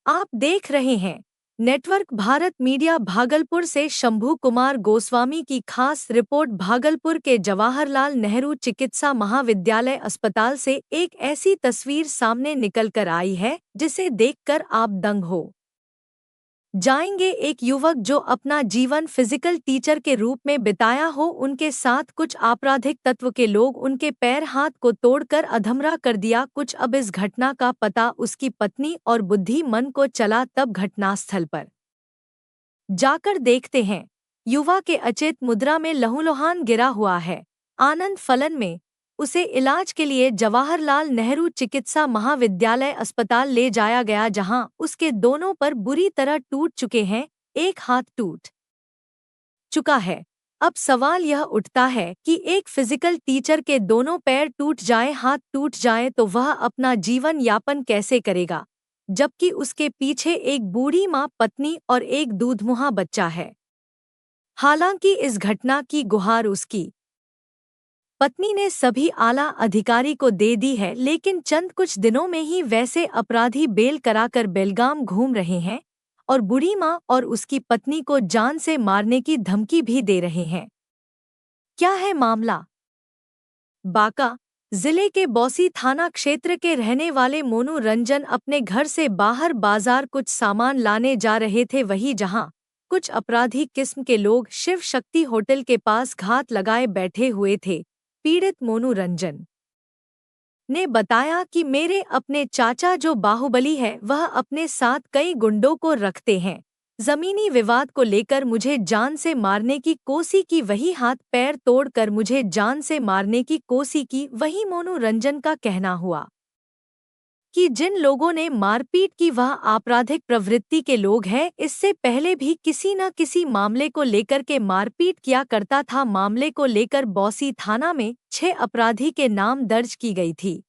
आप देख रहे हैं नेटवर्क भारत मीडिया भागलपुर से शंभू कुमार गोस्वामी की खास रिपोर्ट। भागलपुर के जवाहरलाल नेहरू चिकित्सा महाविद्यालय अस्पताल से एक ऐसी तस्वीर सामने निकलकर आई है जिसे देखकर आप दंग हो जाएंगे। एक युवक जो अपना जीवन फिजिकल टीचर के रूप में बिताया हो, उनके साथ कुछ आपराधिक तत्व के लोग उनके पैर हाथ को तोड़कर अधमरा कर दिया। कुछ अब इस घटना का पता उसकी पत्नी और बुद्धि मन को चला तब घटनास्थल पर जाकर देखते हैं युवा के अचेत मुद्रा में लहूलुहान गिरा हुआ है। आनंद फलन में उसे इलाज के लिए जवाहरलाल नेहरू चिकित्सा महाविद्यालय अस्पताल ले जाया गया, जहां उसके दोनों पर बुरी तरह टूट चुके हैं। एक हाथ टूट चुका है। अब सवाल यह उठता है कि एक फिजिकल टीचर के दोनों पैर टूट जाएं, हाथ टूट जाएं, तो वह अपना जीवन यापन कैसे करेगा, जबकि उसके पीछे एक बूढ़ी मां, पत्नी और एक दूधमुहा बच्चा है। हालांकि इस घटना की गुहार उसकी पत्नी ने सभी आला अधिकारी को दे दी है, लेकिन चंद कुछ दिनों में ही वैसे अपराधी बेल कराकर बेलगाम घूम रहे हैं और बूढ़ी मां और उसकी पत्नी को जान से मारने की धमकी भी दे रहे हैं। क्या है मामला? बांका जिले के बौसी थाना क्षेत्र के रहने वाले मोनू रंजन अपने घर से बाहर बाजार कुछ सामान लाने जा रहे थे। वहीं जहां कुछ अपराधी किस्म के लोग शिव शक्ति होटल के पास घात लगाए बैठे हुए थे। पीड़ित मोनू रंजन ने बताया कि मेरे अपने चाचा जो बाहुबली है, वह अपने साथ कई गुंडों को रखते हैं। जमीनी विवाद को लेकर मुझे जान से मारने की कोशिश की, वही हाथ पैर तोड़कर मुझे जान से मारने की कोशिश की। वही मोनू रंजन का कहना हुआ कि जिन लोगों ने मारपीट की वह आपराधिक प्रवृत्ति के लोग हैं। इससे पहले भी किसी न किसी मामले को लेकर के मारपीट किया करता था। मामले को लेकर बौसी थाना में 6 अपराधी के नाम दर्ज की गई थी।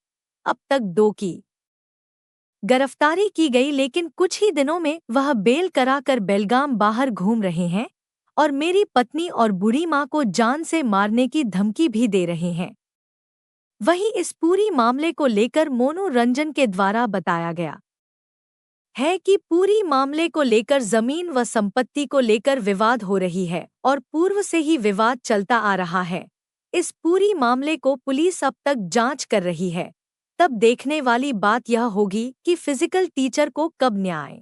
अब तक 2 की गिरफ्तारी की गई, लेकिन कुछ ही दिनों में वह बेल कराकर बेलगाम बाहर घूम रहे हैं और मेरी पत्नी और बूढ़ी मां को जान से मारने की धमकी भी दे रहे हैं। वहीं इस पूरी मामले को लेकर मोनू रंजन के द्वारा बताया गया है कि पूरी मामले को लेकर जमीन व संपत्ति को लेकर विवाद हो रही है और पूर्व से ही विवाद चलता आ रहा है। इस पूरी मामले को पुलिस अब तक जांच कर रही है। तब देखने वाली बात यह होगी कि फिजिकल टीचर को कब न्याय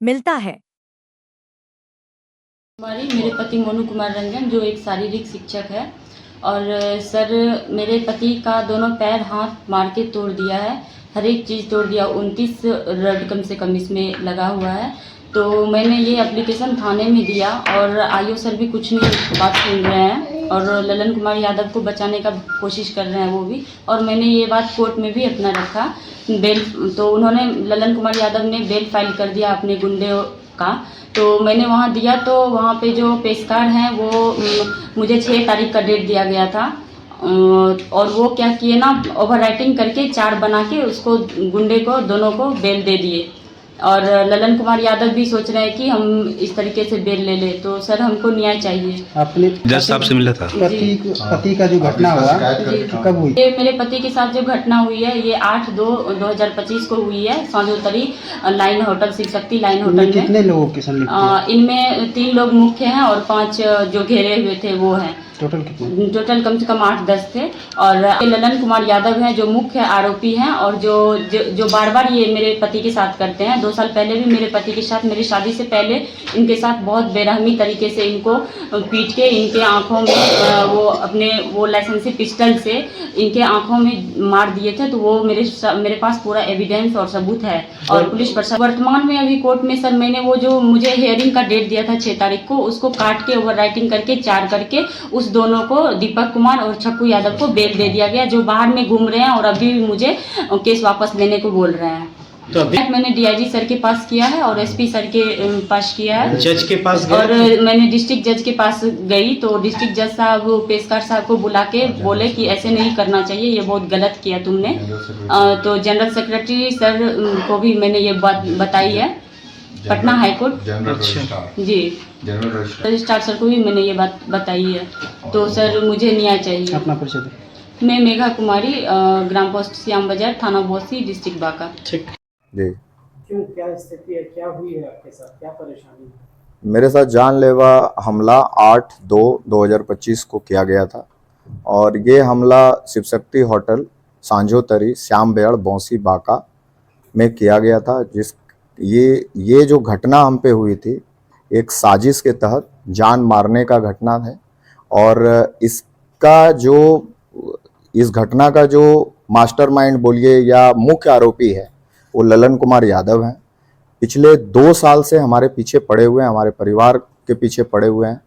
मिलता है। मेरे पति मोनू कुमार रंजन जो एक शारीरिक शिक्षक है, और सर मेरे पति का दोनों पैर हाथ मार के तोड़ दिया है, हर एक चीज़ तोड़ दिया। 29 रड कम से कम इसमें लगा हुआ है। तो मैंने ये एप्लीकेशन थाने में दिया और आईओ सर भी कुछ नहीं बात सुन रहे हैं और ललन कुमार यादव को बचाने का कोशिश कर रहे हैं वो भी। और मैंने ये बात कोर्ट में भी अपना रखा बेल, तो उन्होंने ललन कुमार यादव ने बेल फाइल कर दिया अपने गुंडे का। तो मैंने वहाँ दिया, तो वहाँ पे जो पेशकार हैं वो मुझे 6 तारीख का डेट दिया गया था, और वो क्या किए ना, ओवर राइटिंग करके 4 बना के उसको गुंडे को दोनों को बेल दे दिए। और ललन कुमार यादव भी सोच रहे हैं कि हम इस तरीके से बेल ले ले। तो सर हमको न्याय चाहिए। आपने जज साहब से मिला था? पति का जो घटना हुआ कब हुई? ये मेरे पति के साथ जो घटना हुई है ये 8/2/2025 को हुई है। सांजोतरी line hotel, Shiv Shakti line hotel में। कितने लोगों के संलिप्त? इनमें 3 लोग मुख्य हैं और 5 जो घेरे हुए थे वो हैं। टोटल कितने? टोटल कम से कम 8-10 थे। और ललन कुमार यादव हैं जो मुख्य आरोपी हैं, और जो बार बार ये मेरे पति के साथ करते हैं। 2 साल पहले भी मेरे पति के साथ, मेरी शादी से पहले इनके साथ बहुत बेरहमी तरीके से इनको पीट के इनके आंखों में वो लाइसेंसी पिस्टल से इनके आंखों में मार दिए थे। तो वो मेरे पास पूरा एविडेंस और सबूत है। और पुलिस प्रशासन वर्तमान में अभी कोर्ट में सर मैंने वो जो मुझे हियरिंग का डेट दिया था 6 तारीख को, उसको काट के ओवर राइटिंग करके 4 करके उस दोनों को, दीपक कुमार और छक्कू यादव को बेल दे दिया गया, जो बाहर में घूम रहे हैं और अभी भी मुझे केस वापस लेने को बोल रहे हैं। तो अभी मैंने डीआईजी सर के पास किया है और एसपी सर के पास किया है। जज के पास गए? और मैंने डिस्ट्रिक्ट जज के पास गई तो डिस्ट्रिक्ट जज साहब पेशकार साहब को बुला के बोले कि ऐसे नहीं करना चाहिए, ये बहुत गलत किया तुमने। तो जनरल सेक्रेटरी सर को भी मैंने ये बात बताई है, पटना हाईकोर्ट जी रजिस्ट्रार सर को भी मैंने ये बात बताई है। तो सर मुझे न्याय चाहिए। अपना परिचय दें। मैं मेघा कुमारी, ग्राम पोस्ट श्याम बाजार, थाना बौसी, डिस्ट्रिक्ट बांका। ठीक जी। क्यों, क्या स्थिति है, क्या हुई है आपके साथ, क्या परेशानी है? मेरे साथ जानलेवा हमला 8/2/2025 को किया गया था और ये हमला शिव शक्ति होटल सांझोतरी श्याम बेड़ बौंसी बाका में किया गया था। ये जो घटना हम पे हुई थी एक साजिश के तहत जान मारने का घटना है और इस घटना का जो मास्टरमाइंड बोलिए या मुख्य आरोपी है वो ललन कुमार यादव हैं। पिछले 2 साल से हमारे पीछे पड़े हुए हैं, हमारे परिवार के पीछे पड़े हुए हैं।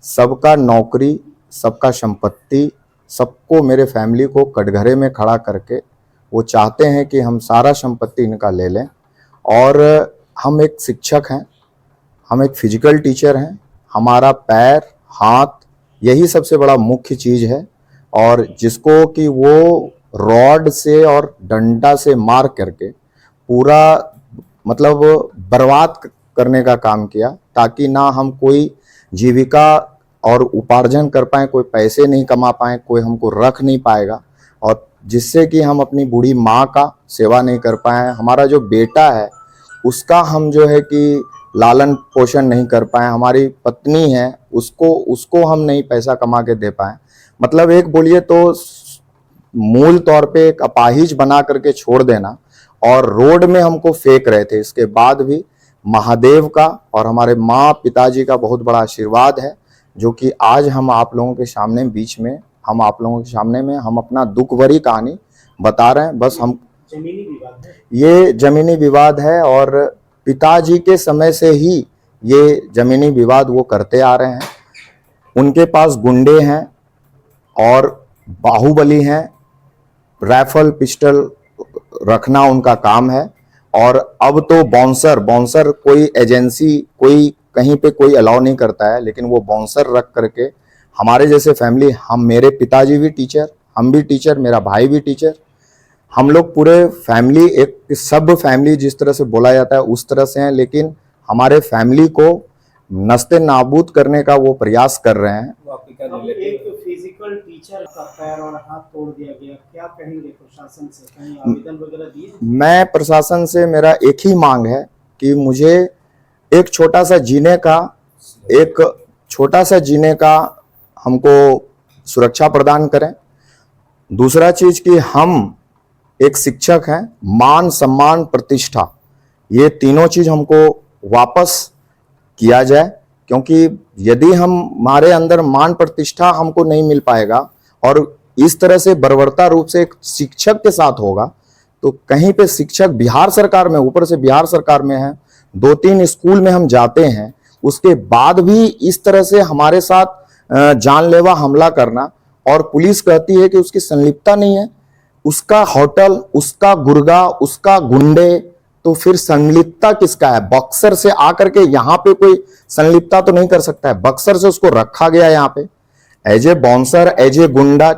सबका नौकरी, सबका संपत्ति, सबको, मेरे फैमिली को कटघरे में खड़ा करके वो चाहते हैं कि हम सारा संपत्ति इनका ले लें। और हम एक शिक्षक हैं, हम एक फिजिकल टीचर हैं, हमारा पैर, हाथ यही सबसे बड़ा मुख्य चीज़ है और जिसको कि वो रॉड से और डंडा से मार करके पूरा मतलब बर्बाद करने का काम किया ताकि ना हम कोई जीविका और उपार्जन कर पाएँ, कोई पैसे नहीं कमा पाएँ, कोई हमको रख नहीं पाएगा और जिससे कि हम अपनी बूढ़ी माँ का सेवा नहीं कर पाएँ। हमारा जो बेटा है उसका हम जो है कि लालन पोषण नहीं कर पाए, हमारी पत्नी है उसको हम नहीं पैसा कमा के दे पाए। मतलब एक बोलिए तो मूल तौर पे एक अपाहिज बना करके छोड़ देना और रोड में हमको फेंक रहे थे। इसके बाद भी महादेव का और हमारे माँ पिताजी का बहुत बड़ा आशीर्वाद है जो कि आज हम आप लोगों के सामने हम अपना दुख भरी कहानी बता रहे हैं। बस हम जमीनी विवाद है, ये जमीनी विवाद है और पिताजी के समय से ही ये जमीनी विवाद वो करते आ रहे हैं। उनके पास गुंडे हैं और बाहुबली हैं, राइफल पिस्टल रखना उनका काम है और अब तो बाउंसर कोई एजेंसी कोई कहीं पे कोई अलाउ नहीं करता है, लेकिन वो बाउंसर रख करके हमारे जैसे फैमिली, मेरे पिताजी भी टीचर, हम भी टीचर, मेरा भाई भी टीचर, हम लोग पूरे फैमिली एक सब फैमिली जिस तरह से बोला जाता है उस तरह से हैं, लेकिन हमारे फैमिली को नस्ते नाबूद करने का वो प्रयास कर रहे हैं। अब एक फिजिकल टीचर का पैर और हाथ तोड़ दिया गया, क्या कहेंगे प्रशासन से, कहीं आवेदन वगैरह दिए? मैं प्रशासन से मेरा एक ही मांग है कि मुझे एक छोटा सा जीने का हमको सुरक्षा प्रदान करें। दूसरा चीज कि हम एक शिक्षक हैं, मान सम्मान प्रतिष्ठा, ये तीनों चीज हमको वापस किया जाए क्योंकि यदि हमारे अंदर मान प्रतिष्ठा हमको नहीं मिल पाएगा और इस तरह से बर्बरता रूप से एक शिक्षक के साथ होगा तो कहीं पे शिक्षक बिहार सरकार में, ऊपर से बिहार सरकार में है, 2-3 स्कूल में हम जाते हैं, उसके बाद भी इस तरह से हमारे साथ जानलेवा हमला करना और पुलिस कहती है कि उसकी संलिप्तता नहीं है, उसका होटल, उसका गुर्गा, उसका गुंडे, तो फिर संलिप्तता किसका है? बक्सर से आकर के यहाँ पे कोई संलिप्तता तो नहीं कर सकता है। बक्सर से उसको रखा गया यहाँ पे as a bouncer, as a गुंडा,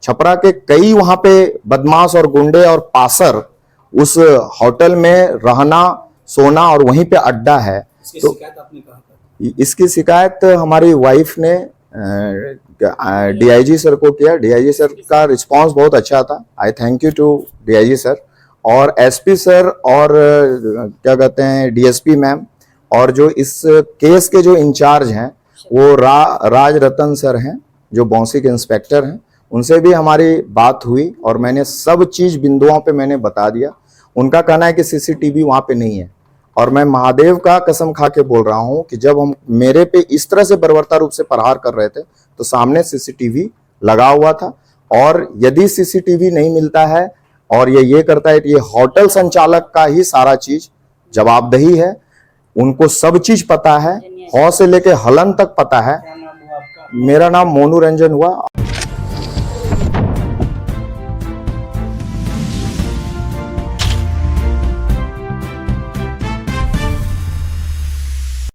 छपरा के कई वहां पे बदमाश और गुंडे और पासर उस होटल में रहना, सोना और वहीं पे अड्डा है। तो इसकी शिकायत हमारी वाइफ ने डीआईजी सर को किया। डीआईजी सर का रिस्पांस बहुत अच्छा था। I thank you to DIG sir और एसपी सर और क्या कहते हैं डीएसपी मैम और जो इस केस के जो इंचार्ज हैं वो राज रतन सर हैं जो बौंसी के इंस्पेक्टर हैं। उनसे भी हमारी बात हुई और मैंने सब चीज बिंदुओं पे मैंने बता दिया। उनका कहना है कि सीसीटीवी वहां पे नहीं है और मैं महादेव का कसम खा के बोल रहा हूं कि जब हम मेरे पे इस तरह से बर्बरता रूप से प्रहार कर रहे थे तो सामने सीसीटीवी लगा हुआ था और यदि सीसीटीवी नहीं मिलता है और ये करता है कि ये होटल संचालक का ही सारा चीज जवाबदेही है, उनको सब चीज पता है, हौ से लेके हलन तक पता है। मेरा नाम मोनू रंजन हुआ।